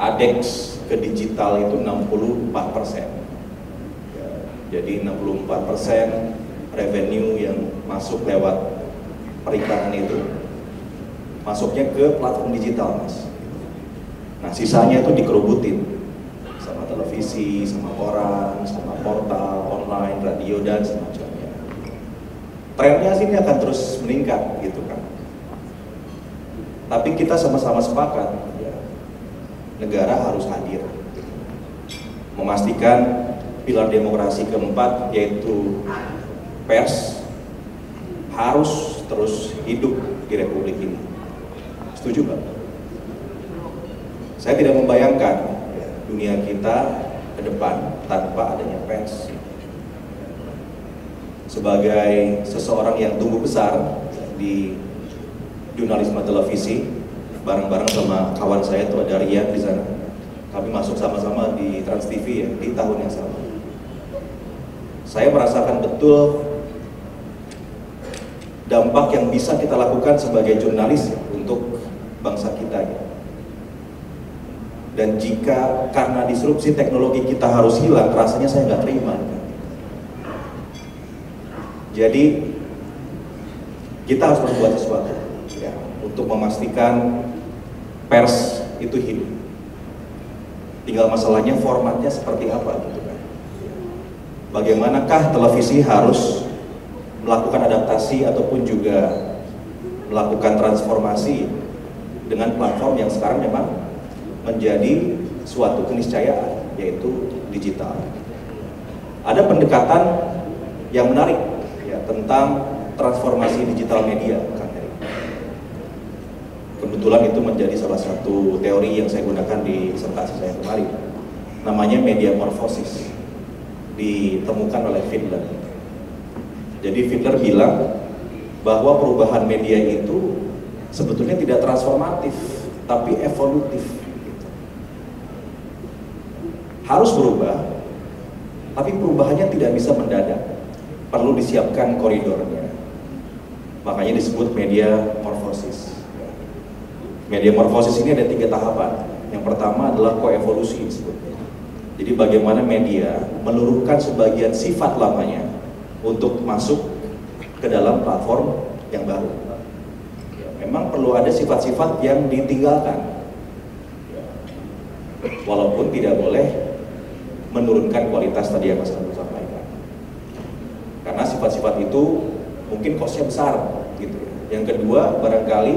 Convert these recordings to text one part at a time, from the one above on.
ADEX ke digital itu 64%. Ya, jadi 64% revenue yang masuk lewat periklanan itu masuknya ke platform digital, Mas. Nah, sisanya itu dikerubutin sama televisi, sama koran, sama portal, online, radio, dan semacamnya. Trennya sini akan terus meningkat gitu kan. Tapi kita sama-sama sepakat, ya, negara harus hadir, memastikan pilar demokrasi keempat yaitu pers harus terus hidup di Republik ini. Setuju Pak? Saya tidak membayangkan dunia kita ke depan tanpa adanya pers. Sebagai seseorang yang tumbuh besar di jurnalisme televisi, bareng-bareng sama kawan saya itu ada Rian di sana. Kami masuk sama-sama di Trans TV ya, di tahun yang sama. Saya merasakan betul dampak yang bisa kita lakukan sebagai jurnalis untuk bangsa kita ya. Dan jika karena disrupsi teknologi kita harus hilang, rasanya saya nggak terima. Jadi kita harus berbuat sesuatu ya, untuk memastikan pers itu hidup. Tinggal masalahnya formatnya seperti apa gitu kan. Bagaimanakah televisi harus melakukan adaptasi ataupun juga melakukan transformasi dengan platform yang sekarang memang menjadi suatu keniscayaan, yaitu digital. Ada pendekatan yang menarik ya, tentang transformasi digital media, Kang Heri. Kebetulan itu menjadi salah satu teori yang saya gunakan di disertasi saya kemarin. Namanya media morphosis, ditemukan oleh Fiedler. Jadi Fiedler bilang bahwa perubahan media itu sebetulnya tidak transformatif, tapi evolutif. Harus berubah, tapi perubahannya tidak bisa mendadak, perlu disiapkan koridornya. Makanya disebut media morphosis. Media morphosis ini ada 3 tahapan. Yang pertama adalah koevolusi disebutnya. Jadi bagaimana media meluruhkan sebagian sifat lamanya untuk masuk ke dalam platform yang baru. Memang perlu ada sifat-sifat yang ditinggalkan, walaupun tidak boleh menurunkan kualitas tadi yang Mas Agus sampaikan. Karena sifat-sifat itu mungkin cost-nya besar gitu. Yang kedua, barangkali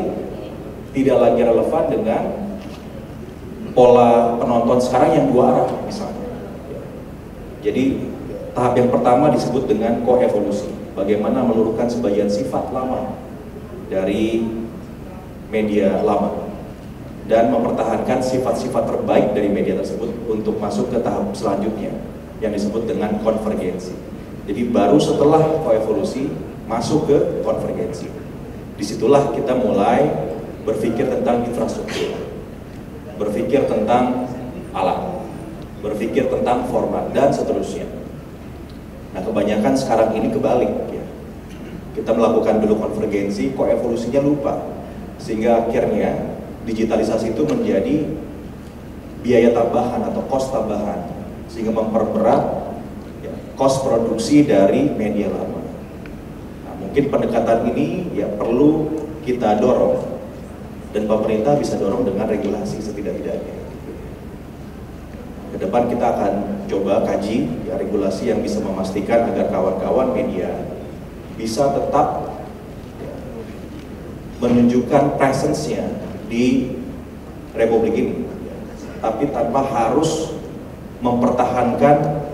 tidak lagi relevan dengan pola penonton sekarang yang 2 arah misalnya. Jadi tahap yang pertama disebut dengan koevolusi. Bagaimana meluruhkan sebagian sifat lama dari media lama dan mempertahankan sifat-sifat terbaik dari media tersebut untuk masuk ke tahap selanjutnya yang disebut dengan konvergensi. Jadi baru setelah koevolusi masuk ke konvergensi. Disitulah kita mulai berpikir tentang infrastruktur, berpikir tentang alat, berpikir tentang format dan seterusnya. Nah, kebanyakan sekarang ini kebalik ya. Kita melakukan dulu konvergensi, koevolusinya lupa, sehingga akhirnya digitalisasi itu menjadi biaya tambahan atau cost tambahan, sehingga memperberat ya, cost produksi dari media lama. Nah, mungkin pendekatan ini ya perlu kita dorong, dan pemerintah bisa dorong dengan regulasi setidak-tidaknya. Ke depan kita akan coba kaji ya, regulasi yang bisa memastikan agar kawan-kawan media bisa tetap ya, menunjukkan presence-nya di Republik ini, tapi tanpa harus mempertahankan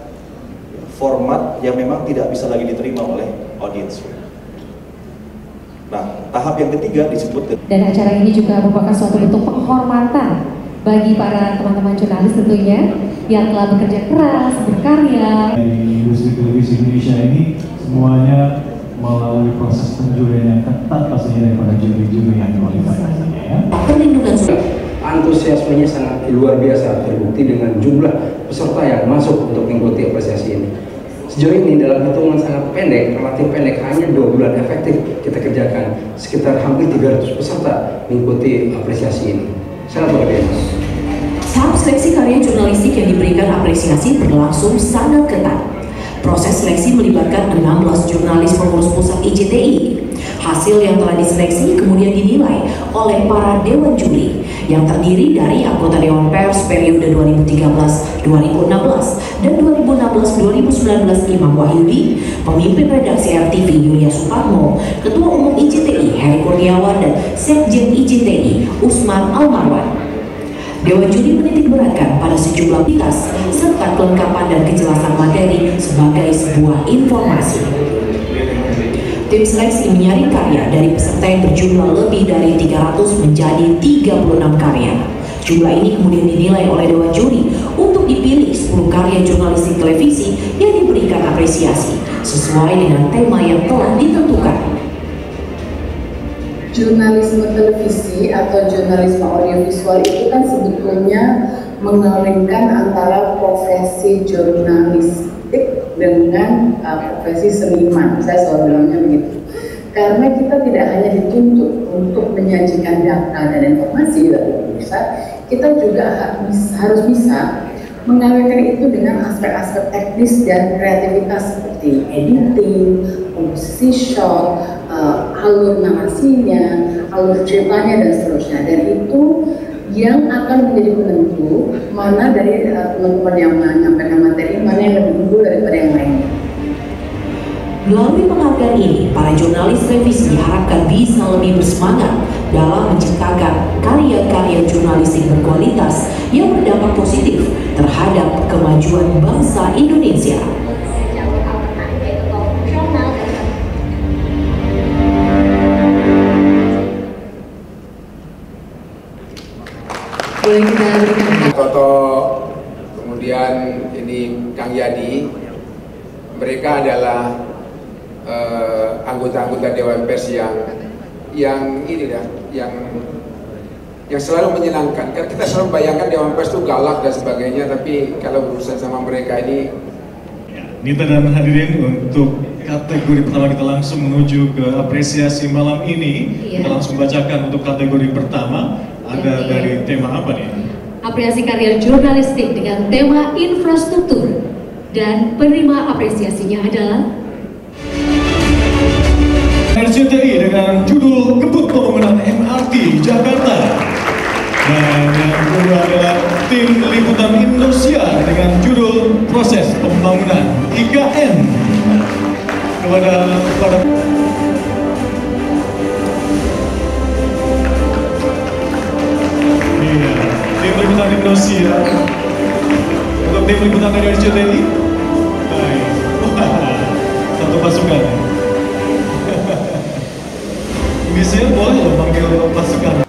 format yang memang tidak bisa lagi diterima oleh audiens. Nah, tahap yang ketiga disebut, dan acara ini juga merupakan suatu bentuk penghormatan bagi para teman-teman jurnalis tentunya yang telah bekerja keras, berkarya. Di industri televisi Indonesia ini semuanya melalui proses penjurian yang ketat pastinya daripada juri-juri yang kualifikasi pastinya ya. Perlindungan antusiasmenya sangat luar biasa, terbukti dengan jumlah peserta yang masuk untuk mengikuti apresiasi ini. Sejauh ini dalam hitungan sangat pendek, relatif pendek, hanya 2 bulan efektif kita kerjakan sekitar hampir 300 peserta mengikuti apresiasi ini. Sangat luar biasa. jurnalistik yang diberikan apresiasi berlangsung sangat ketat. Proses seleksi melibatkan 16 jurnalis pengurus pusat IJTI. Hasil yang telah diseleksi kemudian dinilai oleh para dewan juri yang terdiri dari anggota Dewan Pers periode 2013-2016 dan 2016-2019 Imam Wahyudi, pemimpin redaksi RTV Yulia Supatmo, Ketua Umum IJTI Heri Kurniawan, dan Sekjen IJTI Usman Almarwan. Dewan juri menitikberatkan pada sejumlah titas serta kelengkapan dan kejelasan materi sebagai sebuah informasi. Tim seleksi menyaring karya dari peserta yang berjumlah lebih dari 300 menjadi 36 karya. Jumlah ini kemudian dinilai oleh Dewan Juri untuk dipilih 10 karya jurnalistik televisi yang diberikan apresiasi sesuai dengan tema yang telah ditentukan. Jurnalisme televisi atau jurnalisme audiovisual itu kan sebetulnya mengawinkan antara profesi jurnalistik dengan profesi seniman. Saya selalu bilangnya begitu. Karena kita tidak hanya dituntut untuk menyajikan data dan informasi dari pemirsa, kita juga harus bisa mengawinkan itu dengan aspek-aspek teknis dan kreativitas seperti editing, komposisi shot, alur narasinya, alur ceritanya dan seterusnya. Dan itu yang akan menjadi penentu mana dari teman-teman yang menyampaikan materi mana yang lebih unggul daripada yang lainnya. Melalui penghargaan ini, para jurnalis televisi diharapkan bisa lebih bersemangat dalam menciptakan karya-karya jurnalistik berkualitas yang berdampak positif terhadap kemajuan bangsa Indonesia. Boleh kita berikan Toto, kemudian ini Kang Yadi, mereka adalah anggota-anggota Dewan Pers yang ini dah, yang selalu menyenangkan. Karena kita selalu bayangkan Dewan Pers itu galak dan sebagainya, tapi kalau berurusan sama mereka ini. Nita dan hadirin, untuk kategori pertama kita langsung menuju ke apresiasi malam ini. Iya. Kita langsung bacakan untuk kategori pertama. Ada dari tema apa nih? apresiasi karya jurnalistik dengan tema infrastruktur, dan penerima apresiasinya adalah RCTI dengan judul Kebut Pembangunan MRT Jakarta. Dan yang kedua adalah tim liputan Indosiar dengan judul Proses Pembangunan IKN. Kepada iya, tim liputan Indosiar untuk tim liputan dari RCTI. Baik. Satu pasukan. Bisa boleh loh panggil pasukan.